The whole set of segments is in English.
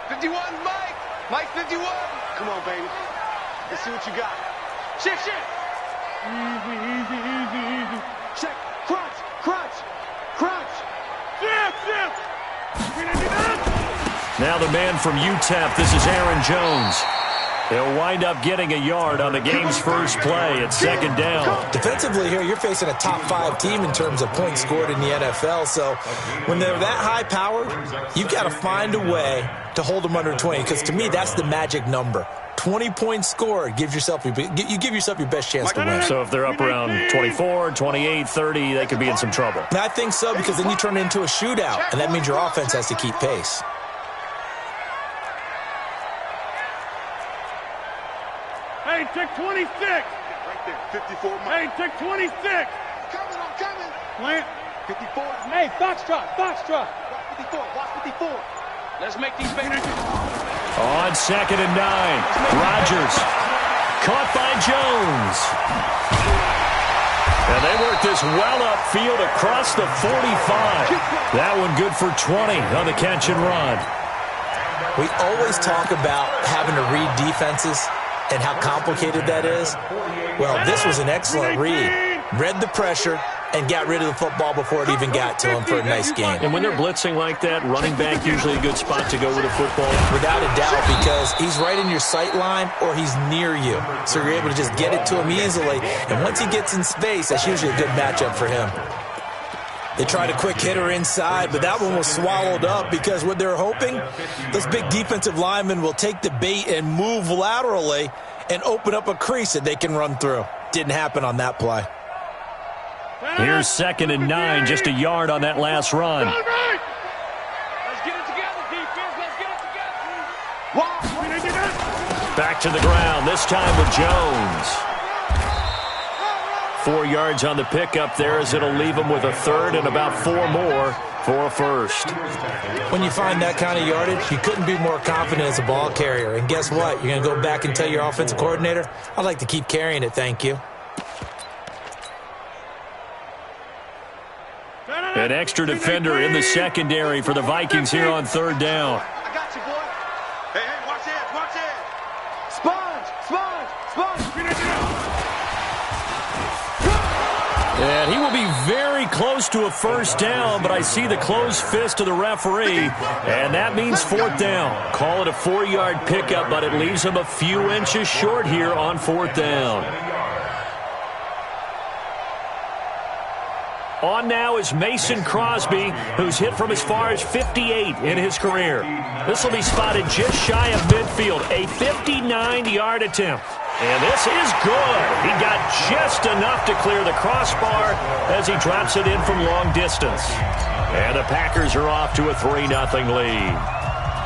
51, Mike. Mike 51. Come on, baby. Let's see what you got. Shift, shift. Easy, easy, easy, easy. Check. Crunch, crunch, crunch. Shift, shift. Now the man from UTEP, this is Aaron Jones. He'll wind up getting a yard on the game's first play at second down. Defensively here, you're facing a top 5 team in terms of points scored in the NFL. So when they're that high-powered, you've got to find a way to hold them under 20. Because to me, that's the magic number. 20 points scored, you give yourself your best chance to win. So if they're up around 24, 28, 30, they could be in some trouble. And I think so, because then you turn it into a shootout, and that means your offense has to keep pace. Hey, check 26. Right there, 54. Hey, check 26. I'm coming. Plant. 54. Hey, foxtrot. Watch 54. Let's make these fingers. On second and 9, Rodgers caught by Jones. And they work this well upfield across the 45. That one good for 20 on the catch and run. We always talk about having to read defenses and how complicated that is. Well, this was an excellent read. Read the pressure and got rid of the football before it even got to him for a nice game. And when they're blitzing like that, running back usually a good spot to go with a football. Without a doubt, because he's right in your sight line or he's near you. So you're able to just get it to him easily. And once he gets in space, that's usually a good matchup for him. They tried a quick hitter inside, but that one was swallowed up because what they're hoping, this big defensive lineman will take the bait and move laterally and open up a crease that they can run through. Didn't happen on that play. Here's second and 9, just a yard on that last run. Let's get it together, defense. Let's get it together. Back to the ground, this time with Jones. 4 yards on the pickup there as it'll leave him with a third and about 4 more for a first. When you find that kind of yardage, you couldn't be more confident as a ball carrier. And guess what? You're going to go back and tell your offensive coordinator, I'd like to keep carrying it, thank you. An extra defender in the secondary for the Vikings here on third down. I got you, boy. Hey, watch it. Sponge. And he will be very close to a first down, but I see the closed fist of the referee, and that means fourth down. Call it a 4-yard pickup, but it leaves him a few inches short here on fourth down. On now is Mason Crosby, who's hit from as far as 58 in his career. This will be spotted just shy of midfield, a 59-yard attempt. And this is good. He got just enough to clear the crossbar as he drops it in from long distance. And the Packers are off to a 3-0 lead.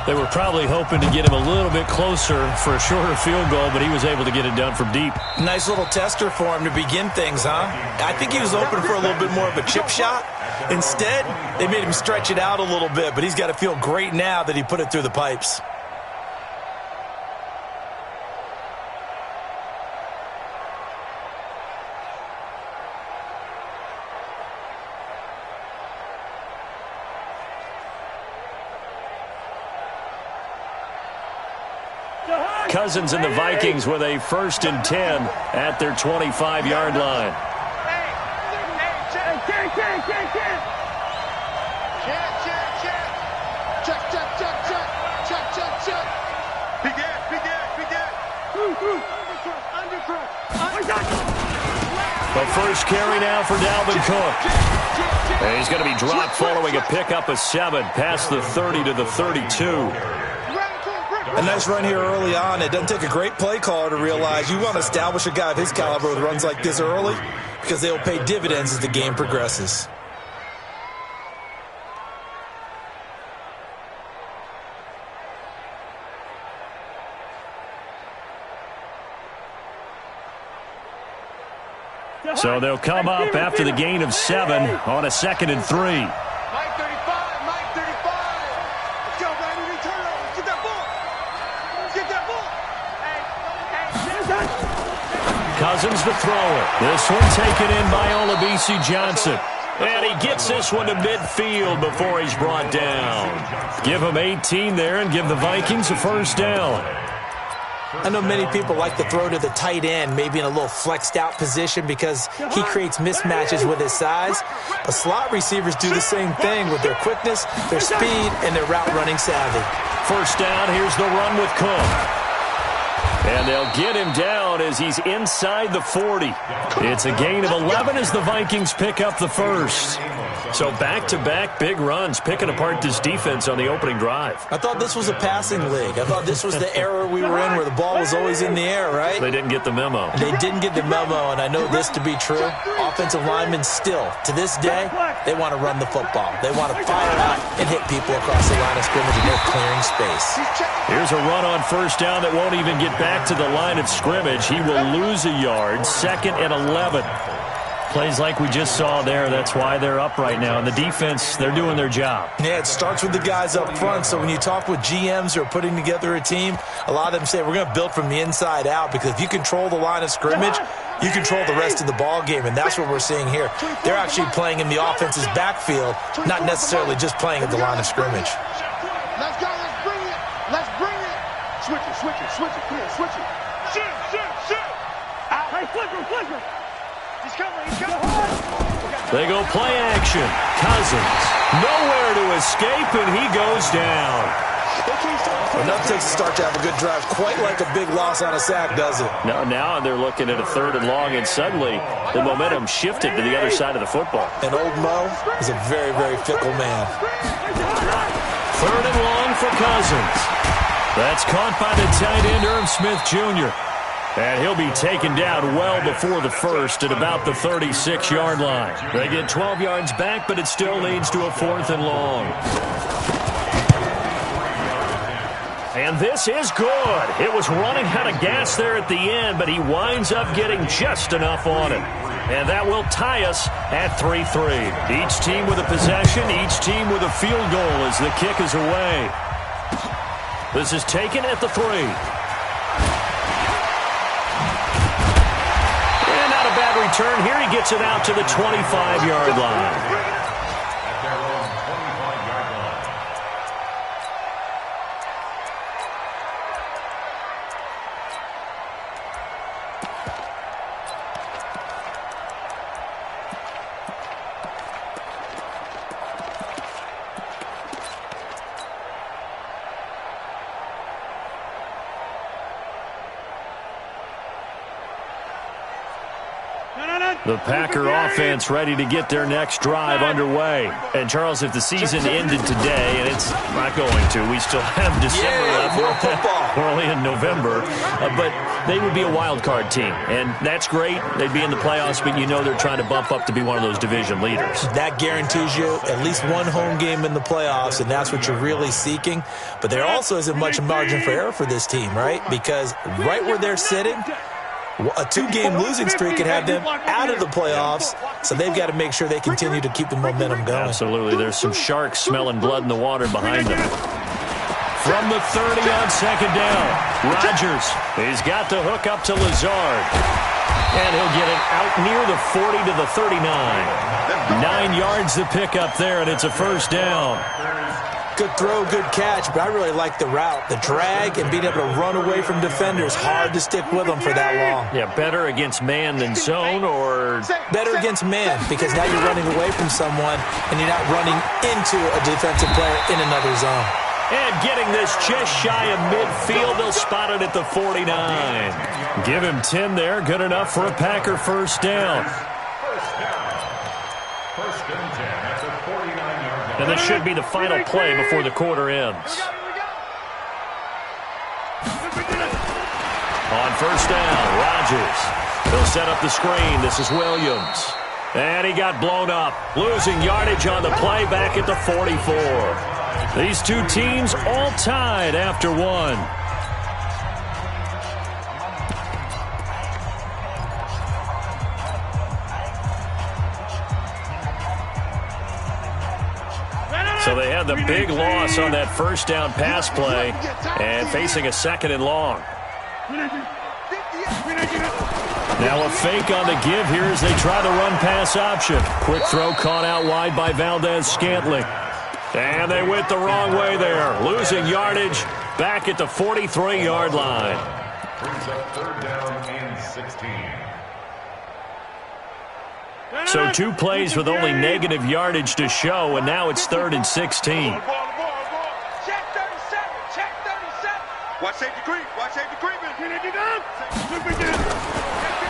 They were probably hoping to get him a little bit closer for a shorter field goal, but he was able to get it done from deep. Nice little tester for him to begin things, huh? I think he was open for a little bit more of a chip shot. Instead, they made him stretch it out a little bit, but he's got to feel great now that he put it through the pipes. Cousins and the Vikings with a 1st and 10 at their 25-yard line. The first carry now for Dalvin Cook. And he's going to be dropped following a pickup of 7 past the 30 to the 32. A nice run here early on. It doesn't take a great play caller to realize you want to establish a guy of his caliber with runs like this early because they'll pay dividends as the game progresses. So they'll come up after the gain of 7 on a 2nd and 3. Cousins the thrower. This one taken in by Olabisi Johnson. And he gets this one to midfield before he's brought down. Give him 18 there and give the Vikings a first down. I know many people like to throw to the tight end, maybe in a little flexed out position because he creates mismatches with his size. But slot receivers do the same thing with their quickness, their speed, and their route running savvy. First down, here's the run with Cook. And they'll get him down as he's inside the 40. It's a gain of 11 as the Vikings pick up the first. So back-to-back big runs, picking apart this defense on the opening drive. I thought this was a passing league. I thought this was the era we were in where the ball was always in the air, right? They didn't get the memo. They didn't get the memo, and I know this to be true. Offensive linemen still, to this day, they want to run the football. They want to fire out and hit people across the line of scrimmage, and they're clearing space. Here's a run on first down that won't even get back to the line of scrimmage. He will lose a yard, 2nd and 11. Plays like we just saw there. That's why they're up right now. And the defense, they're doing their job. Yeah, it starts with the guys up front. So when you talk with GMs who are putting together a team, a lot of them say we're going to build from the inside out, because if you control the line of scrimmage, you control the rest of the ball game, and that's what we're seeing here. They're actually playing in the offense's backfield, not necessarily just playing at the line of scrimmage. Let's go. Let's bring it. Let's bring it. Switch it. Switch it. Switch it. Come on. Switch it. Shoot. Out. Hey, flipper. He's coming. They go play action. Cousins, nowhere to escape, and he goes down. Enough takes to start to have a good drive. Quite like a big loss on a sack, does it? Now they're looking at a 3rd and long, and suddenly the momentum shifted to the other side of the football. And old Mo is a very, very fickle man. 3rd and long for Cousins. That's caught by the tight end, Irv Smith Jr. And he'll be taken down well before the first at about the 36-yard line. They get 12 yards back, but it still leads to a 4th and long. And this is good. It was running out of gas there at the end, but he winds up getting just enough on it. And that will tie us at 3-3. Each team with a possession, each team with a field goal as the kick is away. This is taken at the 3. Bad return here. He gets it out to the 25-yard line. The Packer offense ready to get their next drive underway. And, Charles, if the season ended today, and it's not going to, we still have December left. We're only in November. But they would be a wild card team. And that's great. They'd be in the playoffs, but you know they're trying to bump up to be one of those division leaders. That guarantees you at least one home game in the playoffs, and that's what you're really seeking. But there also isn't much margin for error for this team, right? Because right where they're sitting, a 2-game losing streak could have them out of the playoffs, so they've got to make sure they continue to keep the momentum going. Absolutely. There's some sharks smelling blood in the water behind them. From the 30 on 2nd down, Rodgers. He's got the hook up to Lazard. And he'll get it out near the 40 to the 39. 9 yards to pick up there, and it's a first down. Good throw, good catch, but I really like the route. The drag and being able to run away from defenders, hard to stick with them for that long. Yeah, better against man than zone, or? Better against man, because now you're running away from someone and you're not running into a defensive player in another zone. And getting this just shy of midfield, they'll spot it at the 49. Give him 10 there, good enough for a Packer first down. And this should be the final play before the quarter ends. On first down, Rodgers. He'll set up the screen. This is Williams. And he got blown up. Losing yardage on the play back at the 44. These two teams all tied after one. So they had the big loss on that first down pass play and facing a 2nd and long. Now a fake on the give here as they try the run-pass option. Quick throw caught out wide by Valdez-Scantling. And they went the wrong way there, losing yardage back at the 43-yard line. Brings up third down and 16. So 2 plays with only negative yardage to show, and now it's 3rd and 16. Check 37. Check 37. Watch safety creep. Watch safety creeping.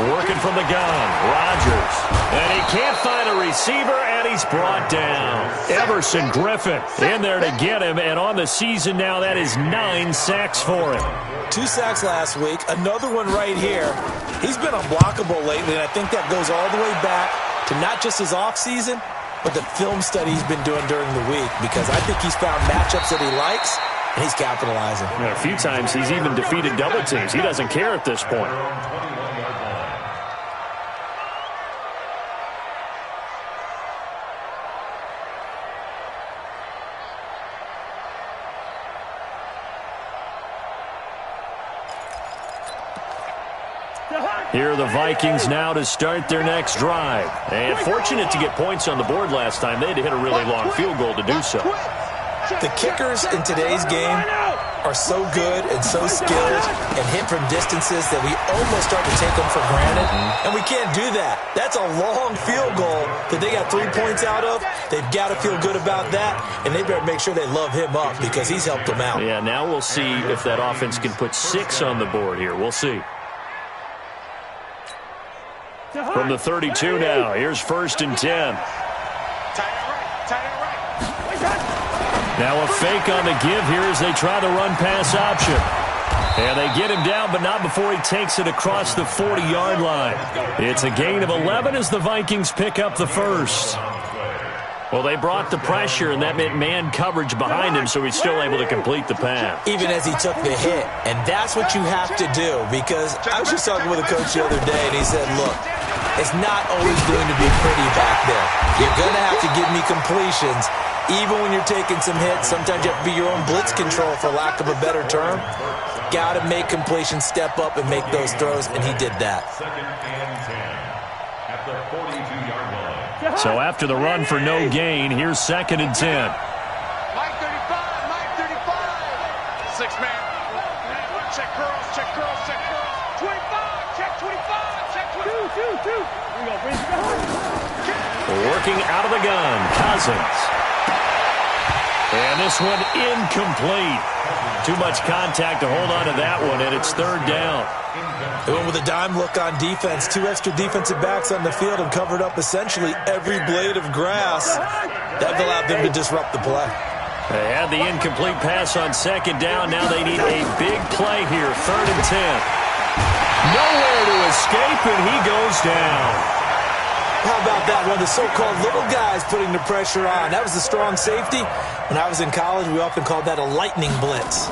Working from the gun, Rodgers. And he can't find a receiver, and he's brought down. Everson Griffin in there to get him, and on the season now, that is 9 sacks for him. 2 sacks last week, another one right here. He's been unblockable lately, and I think that goes all the way back to not just his offseason, but the film study he's been doing during the week, because I think he's found matchups that he likes, and he's capitalizing. A few times he's even defeated double teams. He doesn't care at this point. Here are the Vikings now to start their next drive. And fortunate to get points on the board last time. They had to hit a really long field goal to do so. The kickers in today's game are so good and so skilled and hit from distances that we almost start to take them for granted. And we can't do that. That's a long field goal that they got 3 points out of. They've got to feel good about that, and they better make sure they love him up because he's helped them out. Yeah, now we'll see if that offense can put 6 on the board here. We'll see. From the 32 now, here's 1st and 10. Now a fake on the give here as they try the run-pass option. And they get him down, but not before he takes it across the 40-yard line. It's a gain of 11 as the Vikings pick up the first. Well, they brought the pressure, and that meant man coverage behind him, so he's still able to complete the pass. Even as he took the hit. And that's what you have to do, because I was just talking with a coach the other day, and he said, look, it's not always going to be pretty back there. You're going to have to give me completions. Even when you're taking some hits, sometimes you have to be your own blitz control, for lack of a better term. Got to make completions, step up, and make those throws, and he did that. 2nd and 10 at the 42-yard line. So after the run for no gain, here's 2nd and 10. Mike 35. Mike 35. 6-man. Check curls. Check curls. Check curls. 25. Check 25. Check 25. 2. Working out of the gun, Cousins. And this one incomplete. Too much contact to hold on to that one, and it's 3rd down. They went with a dime look on defense. 2 extra defensive backs on the field and covered up essentially every blade of grass. That allowed them to disrupt the play. They had the incomplete pass on 2nd down. Now they need a big play here, 3rd and 10. Nowhere to escape, and he goes down. How about that? One of the so-called little guys putting the pressure on. That was the strong safety. When I was in college, we often called that a lightning blitz.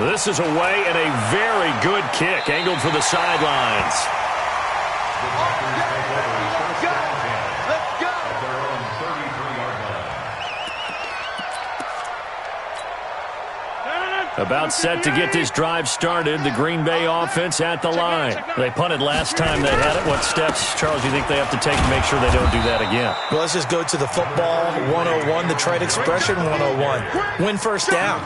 This is away and a very good kick, angled for the sidelines. Let's go. Their own 33-yard line. About set to get this drive started, the Green Bay offense at the line. They punted last time they had it. What steps, Charles, do you think they have to take to make sure they don't do that again? Well, let's just go to the football 101, the trite expression 101. Win first down.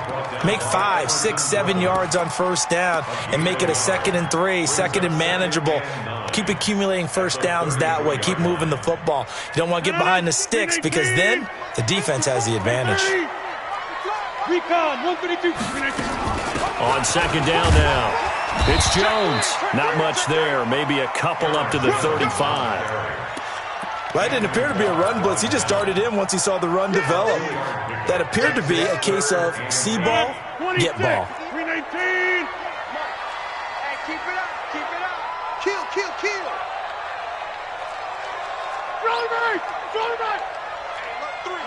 Make 5, 6, 7 yards on first down and make it a 2nd and 3, 2nd and manageable. Keep accumulating first downs that way. Keep moving the football. You don't want to get behind the sticks because then the defense has the advantage. Recon, 132. On 2nd down now. It's Jones. Not much there. Maybe a couple up to the 35. Well, it didn't appear to be a run blitz. He just darted in once he saw the run develop. That appeared to be a case of see ball, get ball. 319. Hey, keep it up. Keep it up. Kill, kill, kill. Throw right. Throw right.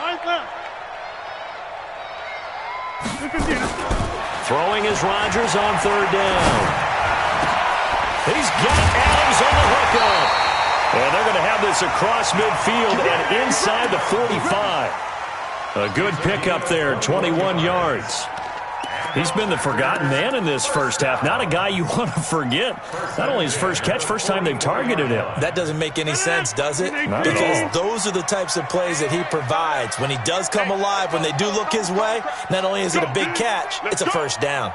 Nice left. Throwing is Rodgers on 3rd down. He's got Adams on the hookup. And they're going to have this across midfield and inside the 45. A good pickup there, 21 yards. He's been the forgotten man in this first half. Not a guy you want to forget. Not only his first catch, first time they've targeted him. That doesn't make any sense, does it? Not at all. Because those are the types of plays that he provides. When he does come alive, when they do look his way, not only is it a big catch, it's a first down.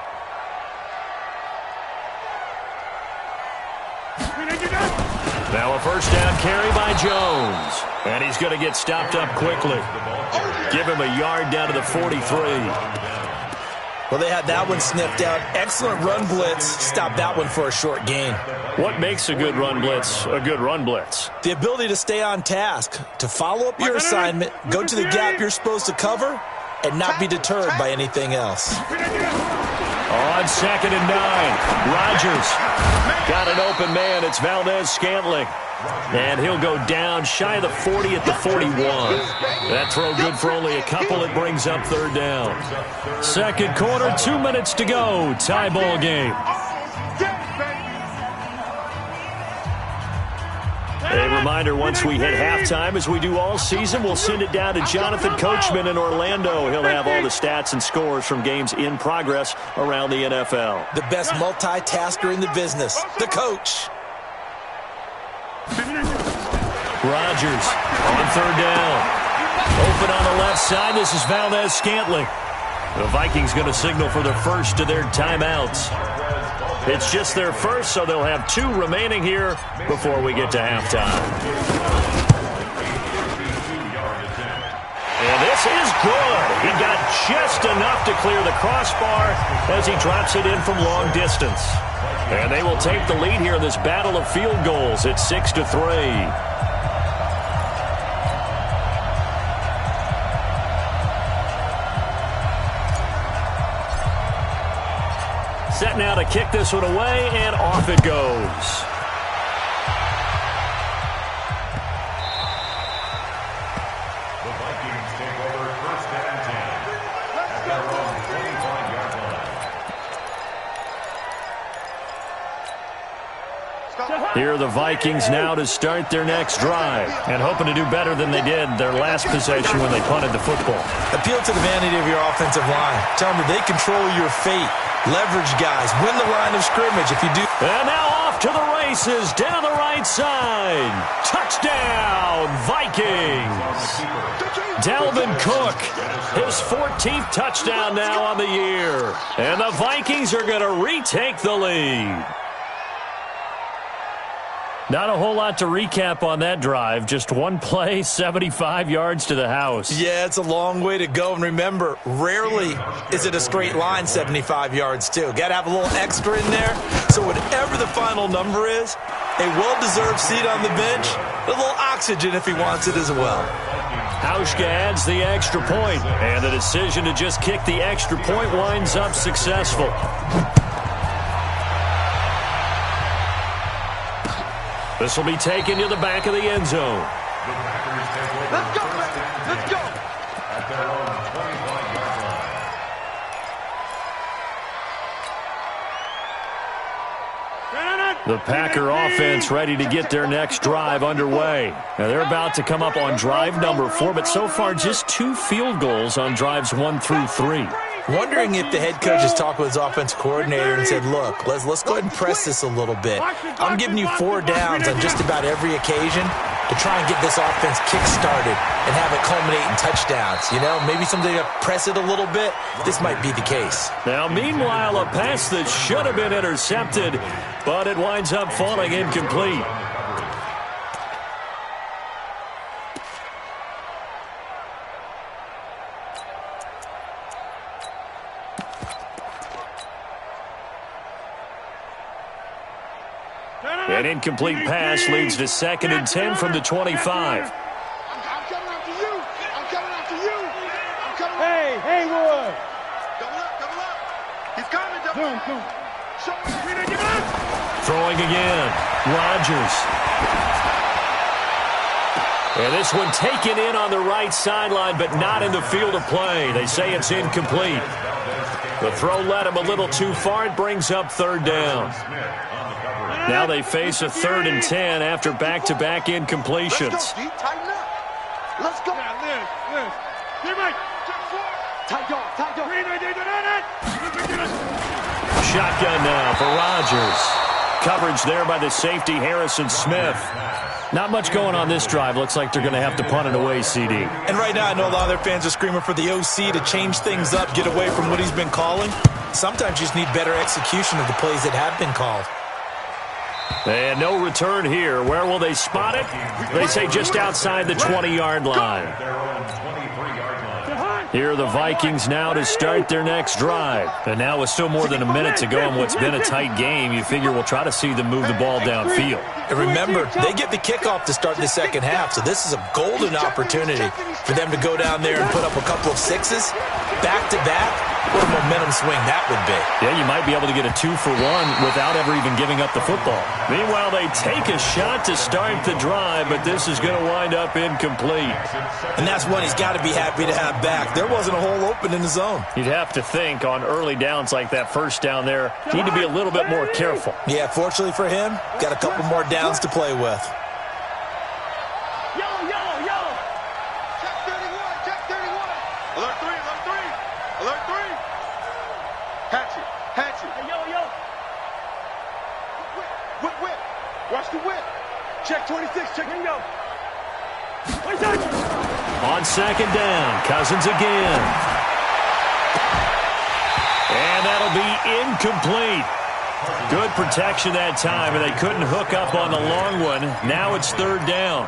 Now a first down carry by Jones. And he's going to get stopped up quickly. Give him a yard down to the 43. Well, they had that one sniffed out. Excellent run blitz. Stop that one for a short gain. What makes a good run blitz a good run blitz? The ability to stay on task, to follow up your assignment, go to the gap you're supposed to cover, and not be deterred by anything else. On 2nd and 9, Rodgers got an open man. It's Valdez-Scantling. And he'll go down shy of the 40 at the 41. That throw good for only a couple. It brings up third down. Second quarter, 2 minutes to go. Tie ball game. A reminder, once we hit halftime, as we do all season, we'll send it down to Jonathan Coachman in Orlando. He'll have all the stats and scores from games in progress around the NFL. The best multitasker in the business, the coach. Rodgers on third down. Open on the left side. This is Valdez-Scantling. The Vikings going to signal for their first of their timeouts. It's just their first, so they'll have 2 remaining here before we get to halftime. And this is good. He got just enough to clear the crossbar as he drops it in from long distance. And they will take the lead here in this battle of field goals. It's 6-3. Set now to kick this one away, and off it goes. The Vikings take over first and 10 at their own 25-yard line. Here are the Vikings now to start their next drive, and hoping to do better than they did their last possession when they punted the football. Appeal to the vanity of your offensive line. Tell them they control your fate. Leverage guys. Win the line of scrimmage if you do. And now off to the races down the right side. Touchdown, Vikings. Dalvin Cook, his 14th touchdown now on the year. And the Vikings are going to retake the lead. Not a whole lot to recap on that drive. Just one play, 75 yards to the house. Yeah, it's a long way to go. And remember, rarely is it a straight line 75 yards, too. Got to have a little extra in there. So whatever the final number is, a well-deserved seat on the bench, a little oxygen if he wants it as well. Hauschka adds the extra point, and the decision to just kick the extra point winds up successful. This will be taken to the back of the end zone. Let's go, man. Let's go. At their own 25-yard line. The Packer offense ready to get their next drive underway. Now they're about to come up on drive number 4, but so far just 2 field goals on drives 1 through 3. Wondering if the head coach has talked with his offense coordinator and said, look, let's go ahead and press this a little bit. I'm giving you 4 downs on just about every occasion to try and get this offense kick-started and have it culminate in touchdowns. You know, maybe something to press it a little bit. This might be the case. Now, meanwhile, a pass that should have been intercepted, but it winds up falling incomplete. An incomplete pass leads to 2nd and 10 from the 25. I'm coming after you. I'm coming after you. I'm coming. Hey, Haywood. Double up, double up. He's coming, double up. Throwing again. Rodgers. And this one taken in on the right sideline, but not in the field of play. They say it's incomplete. The throw led him a little too far. It brings up third down. Now they face a 3rd and 10 after back-to-back incompletions. Let's go, D. Tighten up. Let's go. Shotgun now for Rodgers. Coverage there by the safety, Harrison Smith. Not much going on this drive. Looks like they're going to have to punt it away, CD. And right now, I know a lot of their fans are screaming for the OC to change things up, get away from what he's been calling. Sometimes you just need better execution of the plays that have been called. And no return here. Where will they spot it? They say just outside the 20-yard line. Here are the Vikings now to start their next drive. And now with still more than a minute to go in what's been a tight game, you figure we'll try to see them move the ball downfield. And remember, they get the kickoff to start the second half, so this is a golden opportunity for them to go down there and put up a couple of sixes back-to-back. What a momentum swing that would be. Yeah, you might be able to get a 2-for-1 without ever even giving up the football. Meanwhile, they take a shot to start the drive, but this is going to wind up incomplete. And that's one he's got to be happy to have back. There wasn't a hole open in the zone. You'd have to think on early downs like that first down there, need to be a little bit more careful. Yeah, fortunately for him, got a couple more downs to play with. Watch the whip. Check 26. Check bingo. On second down, Cousins again. And that'll be incomplete. Good protection that time, and they couldn't hook up on the long one. Now it's third down.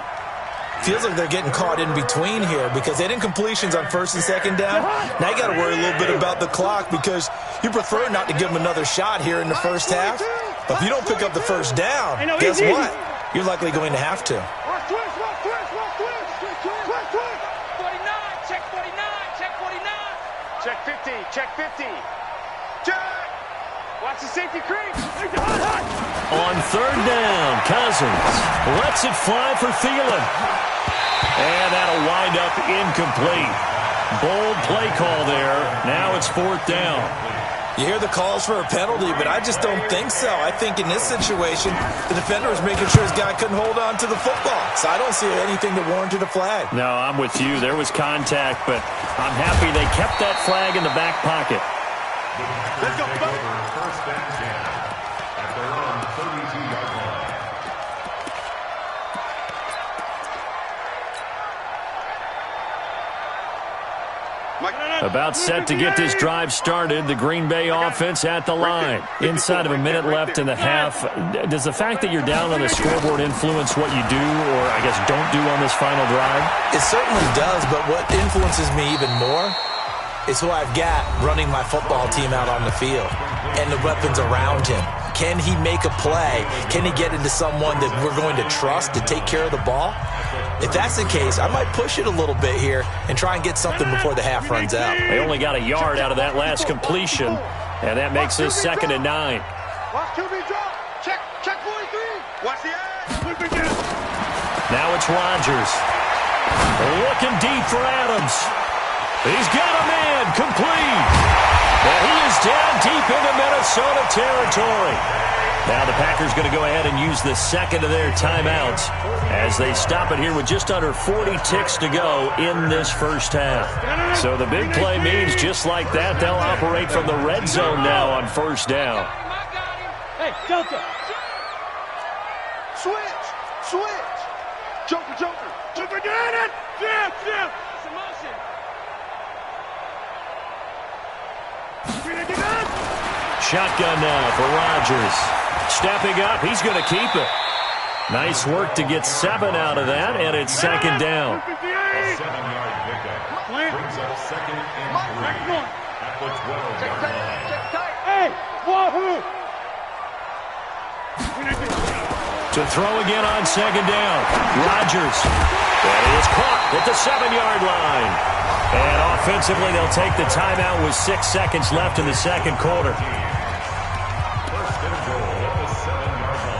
Feels like they're getting caught in between here because they had incompletions on first and second down. Now you got to worry a little bit about the clock because you prefer not to give them another shot here in the first half. But if you don't pick up the first down, guess what? You're likely going to have to. 49, check 49, check 49. Check 50, check 50. Check. Watch the safety creep. On third down, Cousins lets it fly for Thielen. And that'll wind up incomplete. Bold play call there. Now it's fourth down. You hear the calls for a penalty, but I just don't think so. I think in this situation, the defender was making sure his guy couldn't hold on to the football. So I don't see anything that warranted a flag. No, I'm with you. There was contact, but I'm happy they kept that flag in the back pocket. Let's go, buddy. First and 10 at their own 32-yard line. About set to get this drive started, the Green Bay offense at the line. Inside of a minute left in the half. Does the fact that you're down on the scoreboard influence what you do, or I guess don't do on this final drive? It certainly does, but what influences me even more is who I've got running my football team out on the field and the weapons around him. Can he make a play? Can he get into someone that we're going to trust to take care of the ball? If that's the case, I might push it a little bit here and try and get something before the half runs out. They only got a yard out of that last completion, and that makes this 2nd and 9. Watch QB drop. Check 43. Watch the edge. Now it's Rodgers. Looking deep for Adams. He's got a man complete. And he is down deep into Minnesota territory. Now the Packers going to go ahead and use the second of their timeouts as they stop it here with just under 40 ticks to go in this first half. So the big play means just like that, they'll operate from the red zone now on first down. Hey, Delta. Switch. Joker. Get it. Jim. It's in motion. Shotgun now for Rodgers. Stepping up, he's going to keep it. Nice work to get 7 out of that, and it's second down. A 7-yard pickup brings up 2nd and 3 at the 12-yard line. Hey, wahoo! To throw again on second down. Rodgers. And he is caught at the 7-yard line. And offensively, they'll take the timeout with 6 seconds left in the second quarter. First and goal at the 7-yard line.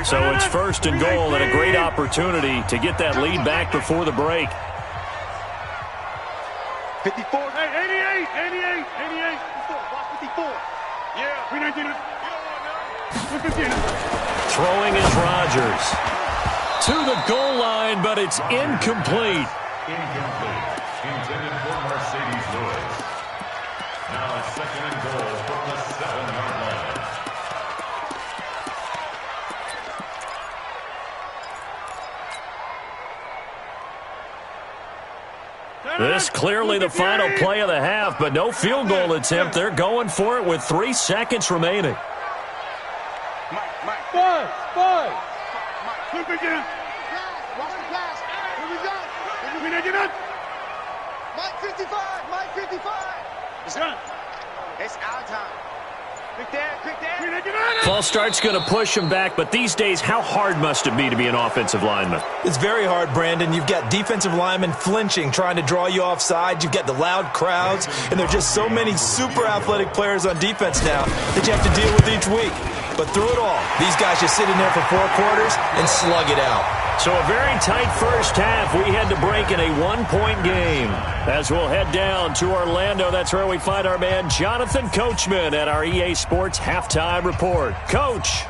So it's first and goal and a great opportunity to get that lead back before the break. 54. Hey, 88. 54. Block 54. 319. Throwing is Rodgers. To the goal line, but it's incomplete. Incomplete. Intended for Mercedes Lewis. Now 2nd and goal from the 7-yard line. This clearly the final play of the half, but no field goal attempt. They're going for it with 3 seconds remaining. Five. Watch the pass. Here we go. Mike 55. It's done. It's our time. Quick there. False start's going to push him back, but these days, how hard must it be to be an offensive lineman? It's very hard, Brandon. You've got defensive linemen flinching, trying to draw you offside. You've got the loud crowds, and there are just so many super athletic players on defense now that you have to deal with each week. But through it all, these guys just sit in there for 4 quarters and slug it out. So a very tight first half. We had to break in a 1-point game. As we'll head down to Orlando, that's where we find our man Jonathan Coachman at our EA Sports Halftime Report. Coach.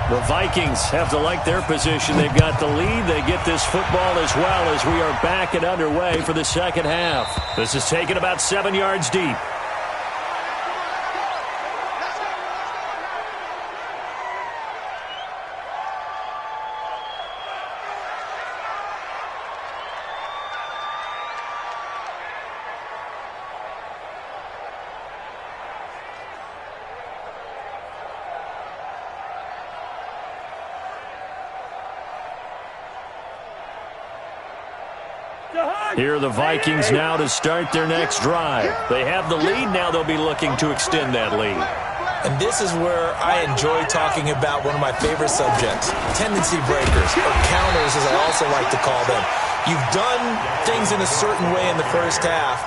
The Vikings have to like their position. They've got the lead. They get this football as well as we are back and underway for the second half. This is taken about 7 yards deep. Here are the Vikings now to start their next drive. They have the lead. Now they'll be looking to extend that lead. And this is where I enjoy talking about one of my favorite subjects, tendency breakers, or counters as I also like to call them. You've done things in a certain way in the first half,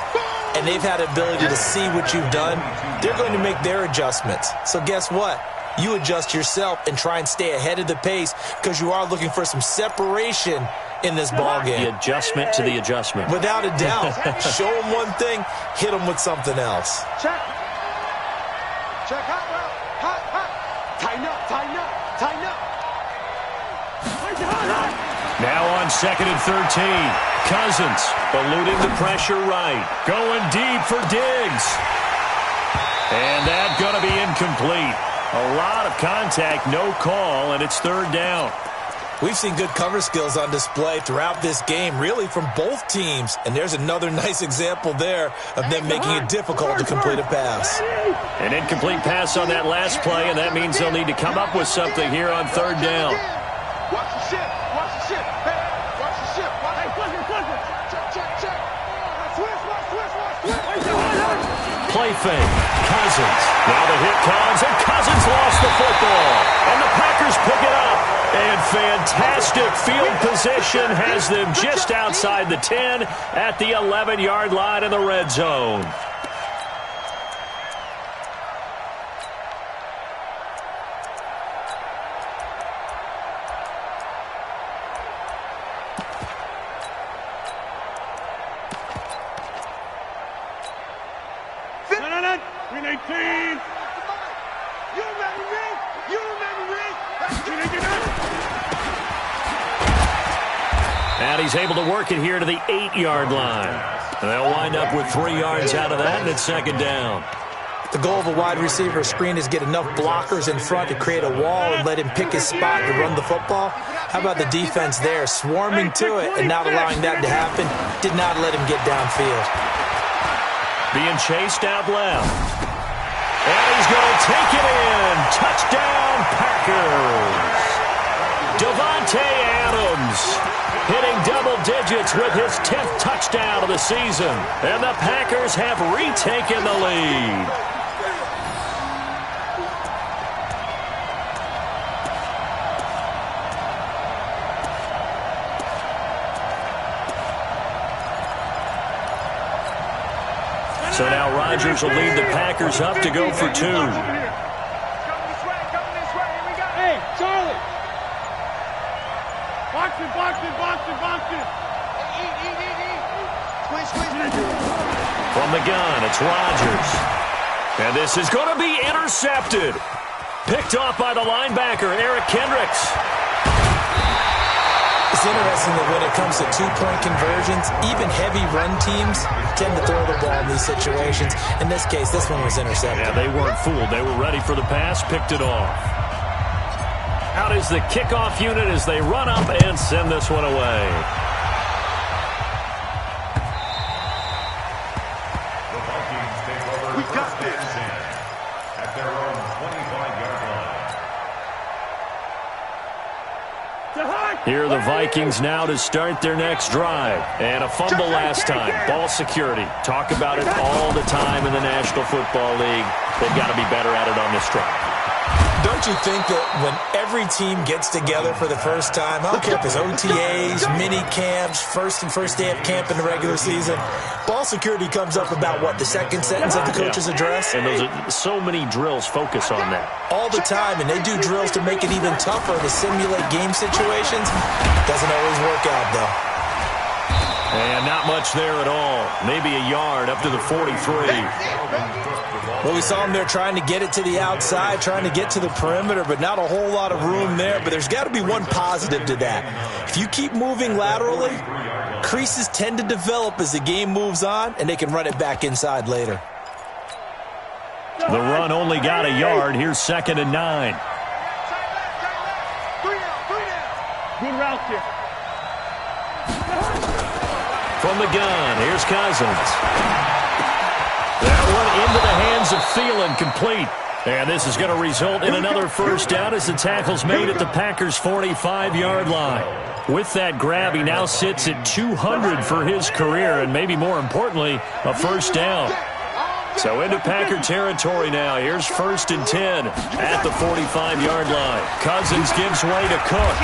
and they've had the ability to see what you've done. They're going to make their adjustments. So guess what? You adjust yourself and try and stay ahead of the pace because you are looking for some separation in this ball game. The adjustment to the adjustment. Without a doubt. Show them one thing, hit them with something else. Check. Hot. Tighten up. Now on 2nd and 13. Cousins eluding the pressure right. Going deep for Diggs. And that's going to be incomplete. A lot of contact, no call, and it's 3rd down. We've seen good cover skills on display throughout this game, really from both teams. And there's another nice example there of them making it difficult to complete a pass. An incomplete pass on that last play, and that means they'll need to come up with something here on 3rd down. Watch the ship. Hey, watch the ship. Hey, check. Switch. Play fake. Cousins. Now the hit comes, and Cousins lost the football. And the Packers pick it up. And fantastic field position has them just outside the 10 at the 11-yard line in the red zone. And he's able to work it here to the 8-yard line. And they'll wind up with 3 yards out of that, and it's 2nd down. The goal of a wide receiver screen is get enough blockers in front to create a wall and let him pick his spot to run the football. How about the defense there, swarming to it and not allowing that to happen? Did not let him get downfield. Being chased out left. And he's going to take it in. Touchdown, Packers. Davante Adams hitting double digits with his 10th touchdown of the season. And the Packers have retaken the lead. So now Rodgers will lead the Packers up to go for 2. Hey, Charlie! Box it, box it, box it, box it! From the gun, it's Rodgers. And this is going to be intercepted. Picked off by the linebacker, Eric Kendricks. It's interesting that when it comes to two-point conversions, even heavy run teams tend to throw the ball in these situations. In this case, this one was intercepted. Yeah, they weren't fooled. They were ready for the pass, picked it off. Out is the kickoff unit as they run up and send this one away. The Vikings take over. We got this. At their own 25-yard line. Here are the Vikings now to start their next drive. And a fumble last time. Ball security. Talk about it all the time in the National Football League. They've got to be better at it on this drive. Don't you think that when every team gets together for the first time, I don't care if it's OTAs, mini camps, first day of camp in the regular season, ball security comes up about, what, the second sentence of the coach's address? And those are, so many drills focus on that. All the time, and they do drills to make it even tougher to simulate game situations. Doesn't always work out, though. And not much there at all. Maybe a yard up to the 43. Well, we saw him there trying to get it to the outside, trying to get to the perimeter, but not a whole lot of room there. But there's got to be one positive to that. If you keep moving laterally, creases tend to develop as the game moves on, and they can run it back inside later. The run only got a yard. Here's 2nd and 9. Good route here. From the gun, here's Cousins. That one into the hands of Thielen, complete. And this is going to result in another first down as the tackle's made at the Packers' 45-yard line. With that grab, he now sits at 200 for his career, and maybe more importantly, a first down. So into Packer territory now. Here's 1st and 10 at the 45-yard line. Cousins gives way to Cook.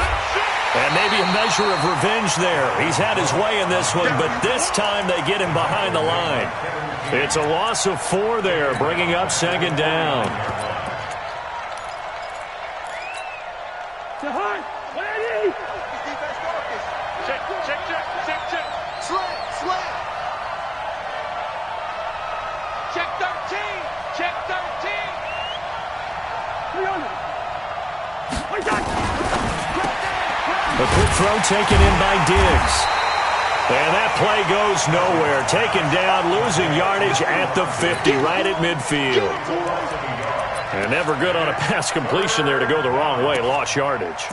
And maybe a measure of revenge there. He's had his way in this one, but this time they get him behind the line. It's a loss of 4 there, bringing up 2nd down. Check 13. Check 13. A quick throw taken in by Diggs. And that play goes nowhere. Taken down, losing yardage at the 50, right at midfield. And never good on a pass completion there to go the wrong way. Lost yardage.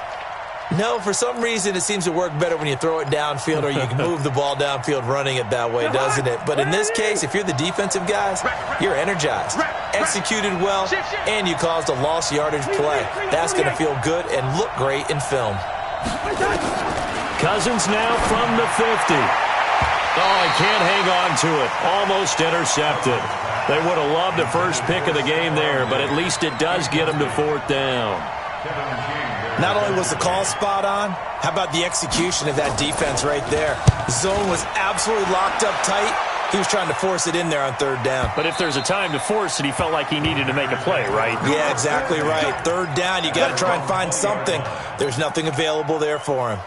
No, for some reason, it seems to work better when you throw it downfield or you can move the ball downfield running it that way, doesn't it? But in this case, if you're the defensive guys, you're energized, executed well, and you caused a lost yardage play. That's going to feel good and look great in film. Cousins now from the 50. Oh, he can't hang on to it. Almost intercepted. They would have loved the first pick of the game there, but at least it does get him to 4th down. Not only was the call spot on, how about the execution of that defense right there? The zone was absolutely locked up tight. He was trying to force it in there on 3rd down. But if there's a time to force it, he felt like he needed to make a play, right? Yeah, exactly right. 3rd down, you got to try and find something. There's nothing available there for him.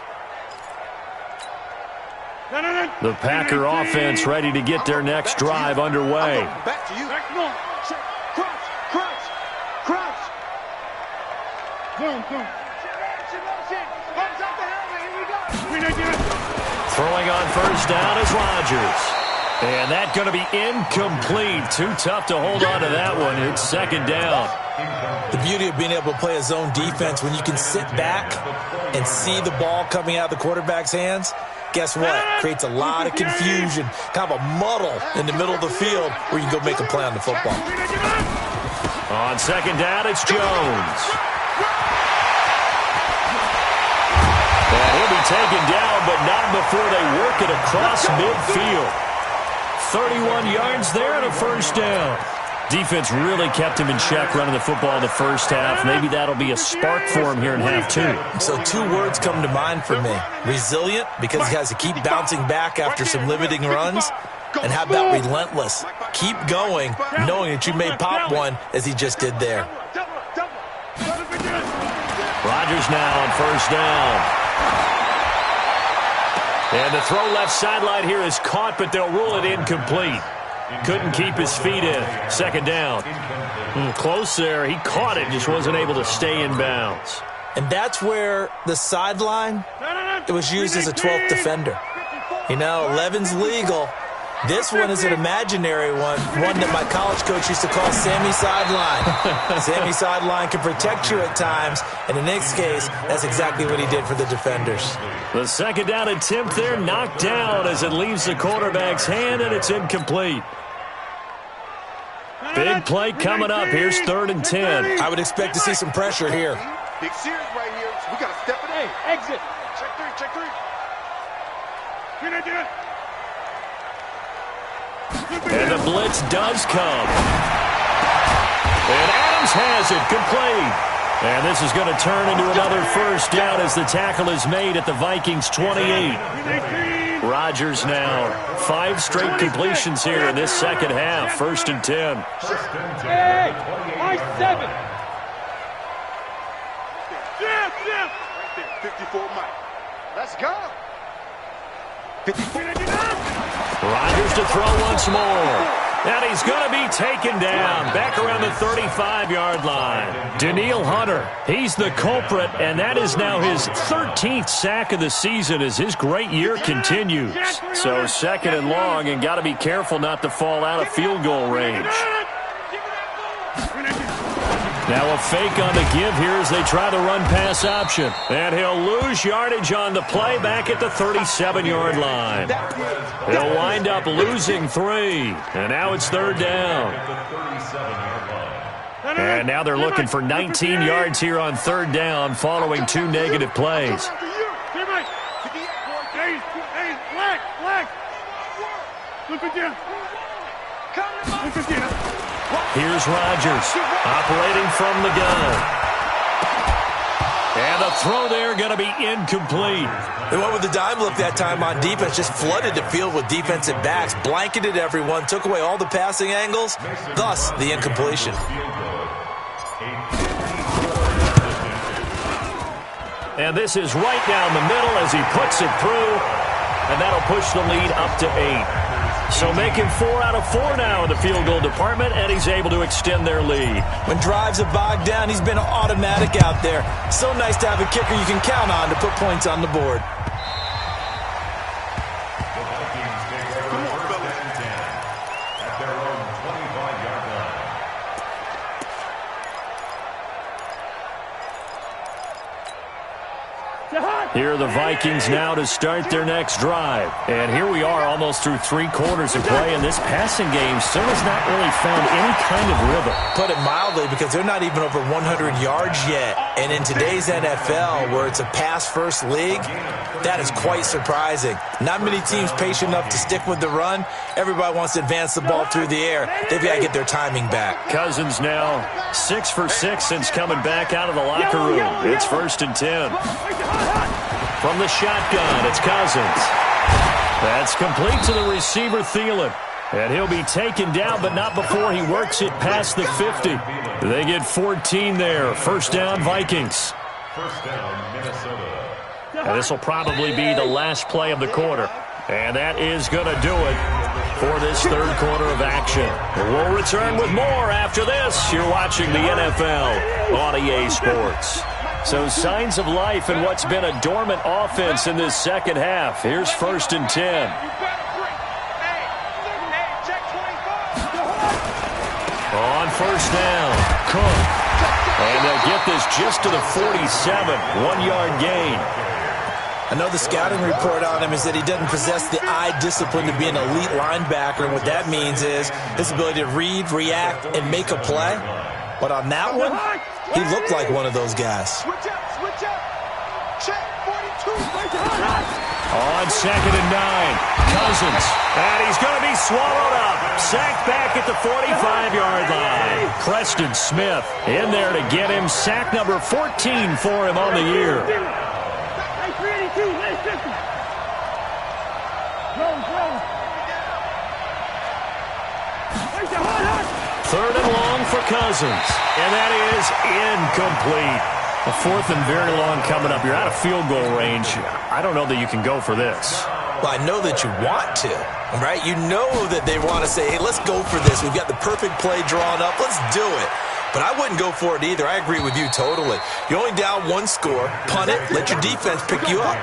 The Packer offense ready to get their next drive underway. Back to you. Crouch. Throwing on 1st down is Rodgers. And that's going to be incomplete. Too tough to hold on to that one. It's 2nd down. The beauty of being able to play a zone defense when you can sit back and see the ball coming out of the quarterback's hands, guess what? Creates a lot of confusion, kind of a muddle in the middle of the field where you can go make a play on the football. On 2nd down, it's Jones. And he'll be taken down, but not before they work it across midfield. 31 yards there and a 1st down. Defense really kept him in check running the football in the first half. Maybe that'll be a spark for him here in half 2. So 2 words come to mind for me. Resilient, because he has to keep bouncing back after some limiting runs. And how about relentless? Keep going, knowing that you may pop one as he just did there. Rodgers now on first down. And the throw left sideline here is caught, but they'll rule it incomplete. Couldn't keep his feet in. Second down. Close there. He caught it, just wasn't able to stay in bounds. And that's where the sideline, it was used as a 12th defender. You know, 11's legal. This one is an imaginary one that my college coach used to call Sammy Sideline. Sammy Sideline can protect you at times, and in this case, that's exactly what he did for the defenders. The second down attempt there knocked down as it leaves the quarterback's hand, and it's incomplete. Big play coming up. Here's 3rd and 10. I would expect to see some pressure here. Big series right here. So we got to step it in. Exit. Check three, check three. And the blitz does come. And Adams has it complete. And this is going to turn into another first down as the tackle is made at the Vikings 28. Rodgers now 5 straight completions here in this second half. 1st and 10. Hey, I 7. Right there, 54 Mike. Let's go. 54. Rodgers to throw once more. And he's going to be taken down back around the 35-yard line. Danielle Hunter, he's the culprit, and that is now his 13th sack of the season as his great year continues. So 2nd and long, and got to be careful not to fall out of field goal range. Now a fake on the give here as they try the run-pass option. And he'll lose yardage on the play back at the 37-yard line. He'll wind up losing 3. And now it's 3rd down. And now they're looking for 19 yards here on 3rd down following 2 negative plays. Here's Rodgers operating from the gun. And the throw there going to be incomplete. They went with the dime look that time on defense, just flooded the field with defensive backs, blanketed everyone, took away all the passing angles, thus the incompletion. And this is right down the middle as he puts it through, and that'll push the lead up to 8. So making 4 out of 4 now in the field goal department, and he's able to extend their lead. When drives are bogged down, he's been automatic out there. So nice to have a kicker you can count on to put points on the board. The Vikings take over 1st and 10 at their own 25-yard line. Here are the Vikings now to start their next drive. And here we are almost through 3 quarters of play, and this passing game still has not really found any kind of rhythm. Put it mildly, because they're not even over 100 yards yet. And in today's NFL, where it's a pass-first league, that is quite surprising. Not many teams patient enough to stick with the run. Everybody wants to advance the ball through the air. They've got to get their timing back. Cousins now 6 for 6 since coming back out of the locker room. It's 1st and 10. From the shotgun, it's Cousins. That's complete to the receiver, Thielen. And he'll be taken down, but not before he works it past the 50. They get 14 there. 1st down, Vikings. 1st down, Minnesota. And this will probably be the last play of the quarter. And that is going to do it for this 3rd quarter of action. We'll return with more after this. You're watching the NFL on EA Sports. So signs of life in what's been a dormant offense in this second half. Here's 1st and 10. On 1st down, Cook. And they'll get this just to the 47, 1-yard gain. I know the scouting report on him is that he doesn't possess the eye discipline to be an elite linebacker. And what that means is his ability to read, react, and make a play. But on that one, he looked like one of those guys. Switch up. Check 42. On 2nd and 9, Cousins. And he's going to be swallowed up. Sacked back at the 45-yard line. Preston Smith in there to get him. Sack number 14 for him on the year. Third and long for Cousins. And that is incomplete. A fourth and very long coming up. You're out of field goal range. I don't know that you can go for this. Well, I know that you want to, right? You know that they want to say, hey, let's go for this. We've got the perfect play drawn up. Let's do it. But I wouldn't go for it either. I agree with you totally. You're only down one score. Punt it. Let your defense pick you up.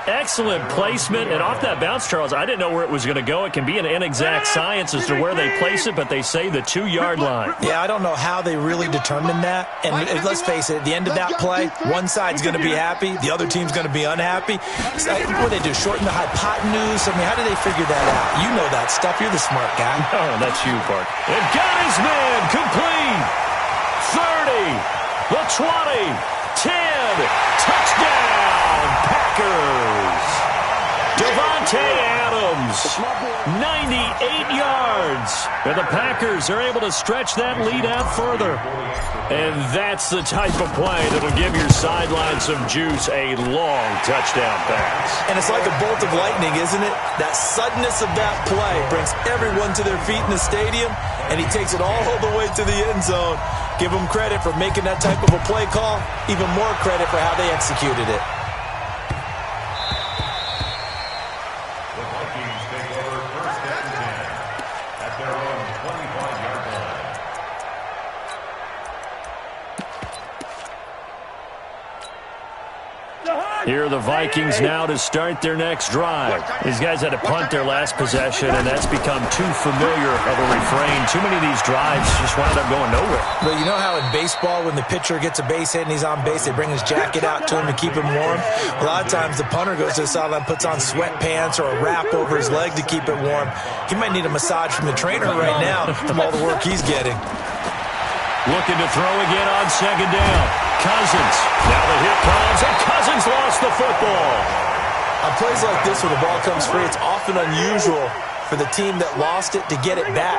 Excellent placement, and off that bounce, Charles, I didn't know where it was going to go. It can be an inexact science as to where they place it, but they say the 2-yard line. Yeah, I don't know how they really determined that. And let's face it, at the end of that play, one side's going to be happy, the other team's going to be unhappy. So, what do they do, shorten the hypotenuse? I mean, how do they figure that out? You know that stuff. You're the smart guy. Oh, that's you, Park. And got his man complete. 30, the 20, 10, touchdown, Packers. Devontae Adams, 98 yards. And the Packers are able to stretch that lead out further. And that's the type of play that will give your sideline some juice, a long touchdown pass. And it's like a bolt of lightning, isn't it? That suddenness of that play brings everyone to their feet in the stadium, and he takes it all the way to the end zone. Give him credit for making that type of a play call, even more credit for how they executed it. Here are the Vikings now to start their next drive. These guys had to punt their last possession, and that's become too familiar of a refrain. Too many of these drives just wound up going nowhere. But you know how in baseball, when the pitcher gets a base hit and he's on base, they bring his jacket out to him to keep him warm? A lot of times the punter goes to the sideline, puts on sweatpants or a wrap over his leg to keep it warm. He might need a massage from the trainer right now from all the work he's getting. Looking to throw again on second down. Cousins. Now the hit comes, and Cousins lost the football. On plays like this where the ball comes free, it's often unusual for the team that lost it to get it back.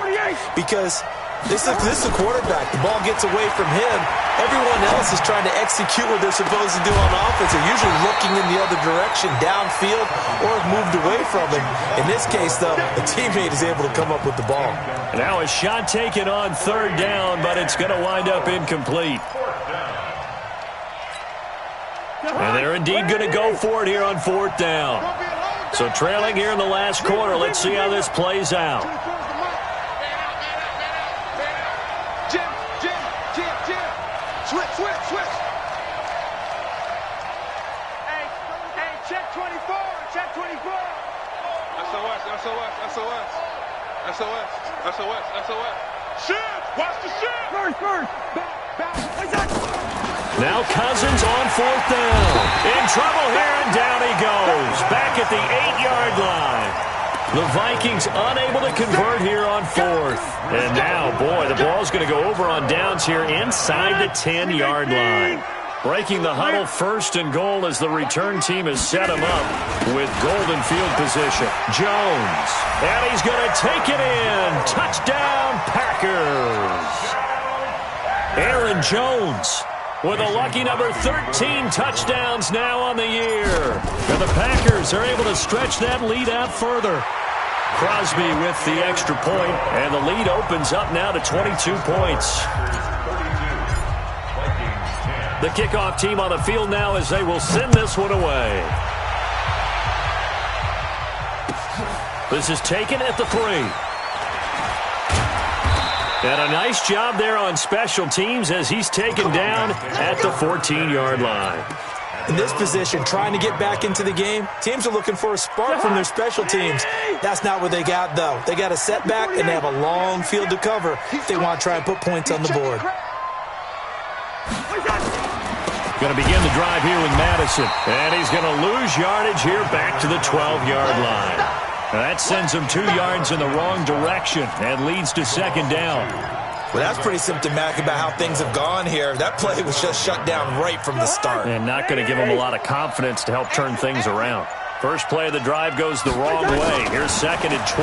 Because this is the quarterback. The ball gets away from him. Everyone else is trying to execute what they're supposed to do on offense. They're usually looking in the other direction, downfield, or have moved away from him. In this case, though, the teammate is able to come up with the ball. Now a shot taken on third down, but it's going to wind up incomplete. And they're indeed going to go for it here on fourth down. So trailing here in the last quarter. Let's see how this plays out. Switch. Hey, check 24. Check 24. SOS. Shift. Watch the shift. First. Back. Now Cousins on fourth down. In trouble here, and down he goes. Back at the 8-yard line. The Vikings unable to convert here on fourth. And now, boy, the ball's going to go over on downs here inside the 10-yard line. Breaking the huddle, first and goal as the return team has set him up with golden field position. Jones. And he's going to take it in. Touchdown, Packers. Aaron Jones with a lucky number 13 touchdowns now on the year. And the Packers are able to stretch that lead out further. Crosby with the extra point, and the lead opens up now to 22 points. The kickoff team on the field now as they will send this one away. This is taken at the 3. And a nice job there on special teams as he's taken down at the 14-yard line. In this position, trying to get back into the game, teams are looking for a spark from their special teams. That's not what they got, though. They got a setback, and they have a long field to cover if they want to try and put points on the board. Going to begin the drive here with Madison. And he's going to lose yardage here back to the 12-yard line. That sends him 2 yards in the wrong direction and leads to second down. Well, that's pretty symptomatic about how things have gone here. That play was just shut down right from the start. And not going to give him a lot of confidence to help turn things around. First play of the drive goes the wrong way. Here's second and 12.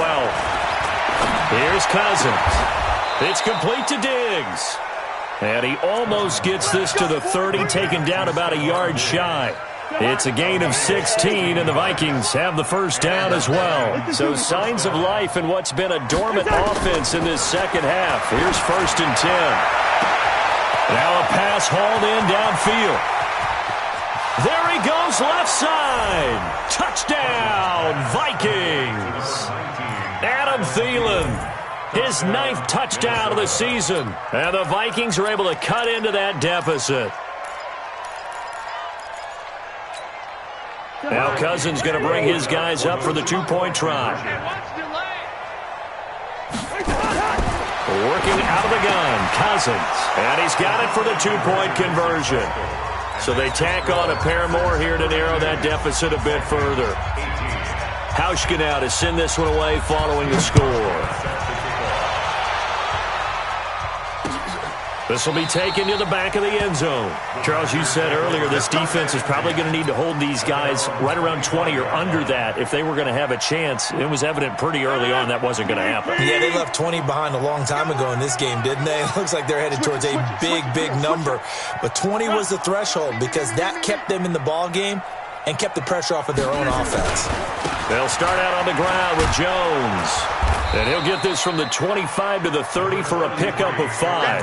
Here's Cousins. It's complete to Diggs. And he almost gets this to the 30, taken down about a yard shy. It's a gain of 16, and the Vikings have the first down as well. So signs of life in what's been a dormant offense in this second half. Here's 1st and 10. Now a pass hauled in downfield. There he goes, left side. Touchdown, Vikings. Adam Thielen, his 9th touchdown of the season. And the Vikings are able to cut into that deficit. Now Cousins going to bring his guys up for the 2-point try. Working out of the gun, Cousins. And he's got it for the 2-point conversion. So they tack on a pair more here to narrow that deficit a bit further. Hauschka now to send this one away following the score. This will be taken to the back of the end zone. Charles, you said earlier this defense is probably going to need to hold these guys right around 20 or under that if they were going to have a chance. It was evident pretty early on that wasn't going to happen. Yeah, they left 20 behind a long time ago in this game, didn't they? It looks like they're headed towards a big number. But 20 was the threshold because that kept them in the ball game and kept the pressure off of their own offense. They'll start out on the ground with Jones. And he'll get this from the 25 to the 30 for a pickup of 5.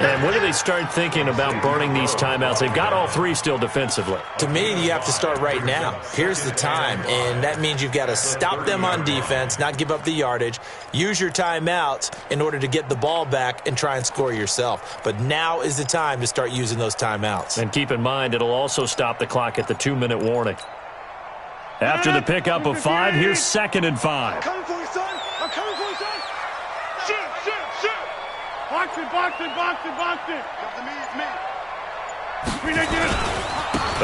And when do they start thinking about burning these timeouts? They've got all 3 still defensively. To me, you have to start right now. Here's the time, and that means you've got to stop them on defense, not give up the yardage, use your timeouts in order to get the ball back and try and score yourself. But now is the time to start using those timeouts. And keep in mind, it'll also stop the clock at the 2-minute warning. After the pickup of 5, here's 2nd and 5. I'm coming for you, son. I'm coming for you, son. Shoot. Box it. Got the me.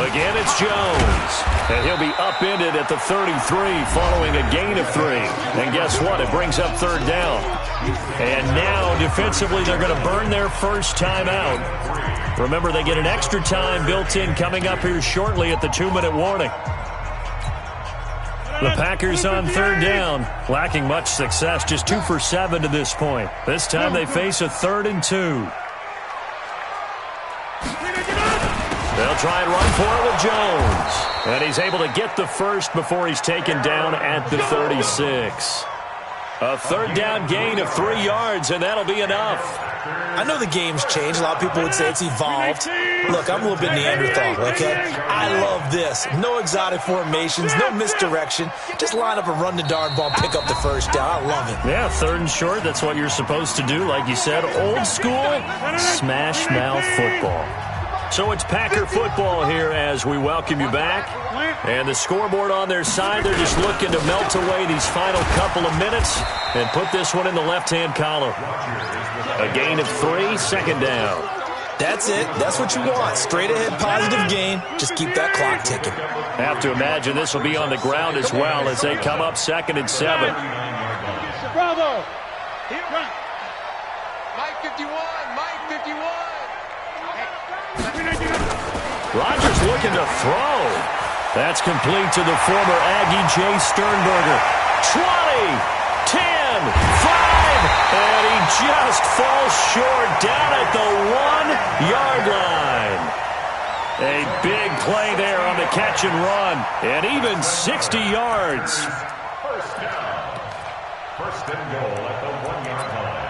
Again, it's Jones. And he'll be upended at the 33 following a gain of 3. And guess what? It brings up 3rd down. And now, defensively, they're going to burn their first timeout. Remember, they get an extra time built in coming up here shortly at the 2-minute warning. The Packers on 3rd down, lacking much success, just 2 for 7 to this point. This time they face a 3rd and 2. They'll try and run for it with Jones. And he's able to get the first before he's taken down at the 36. A 3rd down gain of 3 yards, and that'll be enough. I know the game's changed. A lot of people would say it's evolved. Look, I'm a little bit Neanderthal, okay? I love this. No exotic formations, no misdirection. Just line up and run the darn ball, pick up the first down. I love it. Yeah, 3rd and short, that's what you're supposed to do. Like you said, old school, smash mouth football. So it's Packer football here as we welcome you back. And the scoreboard on their side, they're just looking to melt away these final couple of minutes and put this one in the left-hand column. A gain of 3, 2nd down. That's it. That's what you want. Straight ahead, positive gain. Just keep that clock ticking. Have to imagine this will be on the ground as well as they come up 2nd and 7. Bravo. Mike 51, Mike 51. Rodgers looking to throw. That's complete to the former Aggie Jay Sternberger. 20, 10, 5, and he just falls short down at the 1-yard line. A big play there on the catch and run, and even 60 yards. First down. 1st and goal at the 1-yard line.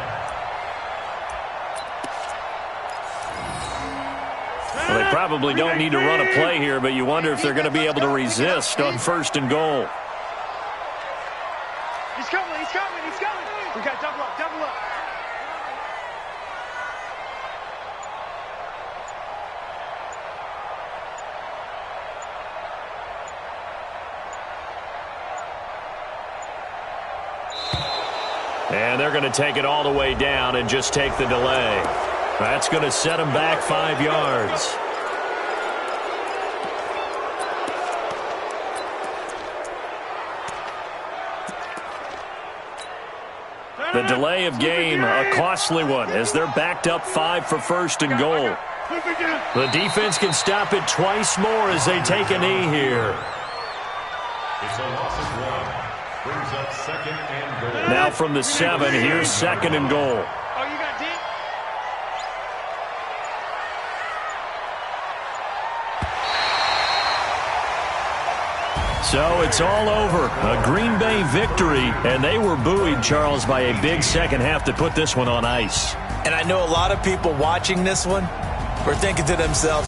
Well, they probably don't need to run a play here, but you wonder if they're going to be able to resist on 1st and goal. He's coming. We got double up. And they're going to take it all the way down and just take the delay. That's going to set them back 5 yards. The delay of game, a costly one, as they're backed up 5 for 1st and goal. The defense can stop it twice more as they take a knee here. It's a loss of 1. Brings up 2nd and goal. Now from the 7, here's 2nd and goal. Oh, you got deep? So it's all over. A Green Bay victory, and they were buoyed, Charles, by a big second half to put this one on ice. And I know a lot of people watching this one were thinking to themselves,